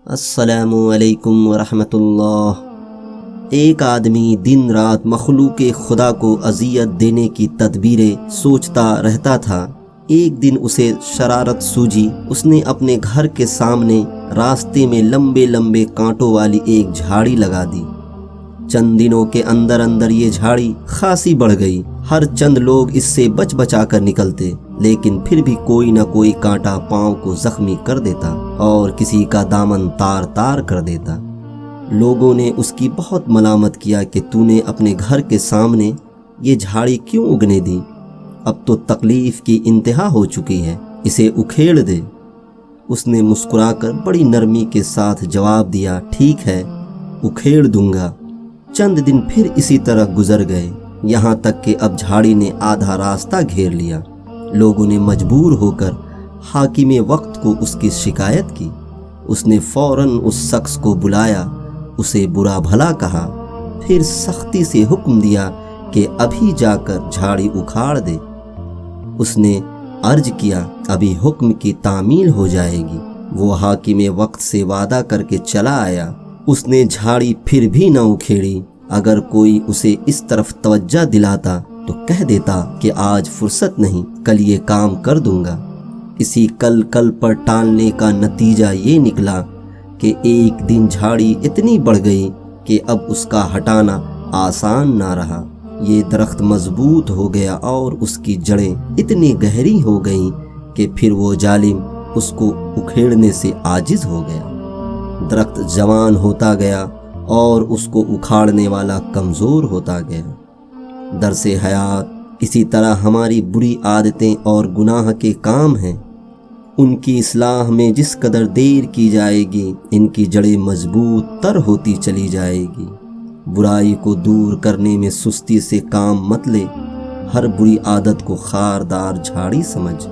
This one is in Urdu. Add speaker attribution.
Speaker 1: السلام علیکم ورحمۃ اللہ۔ ایک آدمی دن رات مخلوق خدا کو اذیت دینے کی تدبیریں سوچتا رہتا تھا۔ ایک دن اسے شرارت سوجھی۔ اس نے اپنے گھر کے سامنے راستے میں لمبے لمبے کانٹوں والی ایک جھاڑی لگا دی۔ چند دنوں کے اندر اندر یہ جھاڑی خاصی بڑھ گئی۔ ہر چند لوگ اس سے بچ بچا کر نکلتے، لیکن پھر بھی کوئی نہ کوئی کانٹا پاؤں کو زخمی کر دیتا اور کسی کا دامن تار تار کر دیتا۔ لوگوں نے اس کی بہت ملامت کیا کہ تو نے اپنے گھر کے سامنے یہ جھاڑی کیوں اگنے دی؟ اب تو تکلیف کی انتہا ہو چکی ہے، اسے اکھیڑ دے۔ اس نے مسکرا کر بڑی نرمی کے ساتھ جواب دیا، ٹھیک ہے، اکھیڑ دوں گا۔ چند دن پھر اسی طرح گزر گئے، یہاں تک کہ اب جھاڑی نے آدھا راستہ گھیر لیا۔ لوگوں نے مجبور ہو کر حاکم وقت کو اس کی شکایت کی۔ اس نے فوراً اس شخص کو بلایا، اسے برا بھلا کہا، پھر سختی سے حکم دیا کہ ابھی جا کر جھاڑی اکھاڑ دے۔ اس نے عرض کیا، ابھی حکم کی تعمیل ہو جائے گی۔ وہ حاکم وقت سے وعدہ کر کے چلا آیا۔ اس نے جھاڑی پھر بھی نہ اکھیڑی۔ اگر کوئی اسے اس طرف توجہ دلاتا تو کہہ دیتا کہ آج فرصت نہیں، کل یہ کام کر دوں گا۔ اسی کل پر ٹالنے کا نتیجہ یہ نکلا کہ ایک دن جھاڑی اتنی بڑھ گئی کہ اب اس کا ہٹانا آسان نہ رہا۔ یہ درخت مضبوط ہو گیا اور اس کی جڑیں اتنی گہری ہو گئیں کہ پھر وہ ظالم اس کو اکھیڑنے سے عاجز ہو گیا۔ درخت جوان ہوتا گیا اور اس کو اکھاڑنے والا کمزور ہوتا گیا۔ درس حیات، اسی طرح ہماری بری عادتیں اور گناہ کے کام ہیں، ان کی اصلاح میں جس قدر دیر کی جائے گی، ان کی جڑیں مضبوط تر ہوتی چلی جائے گی۔ برائی کو دور کرنے میں سستی سے کام مت لے، ہر بری عادت کو خاردار جھاڑی سمجھ۔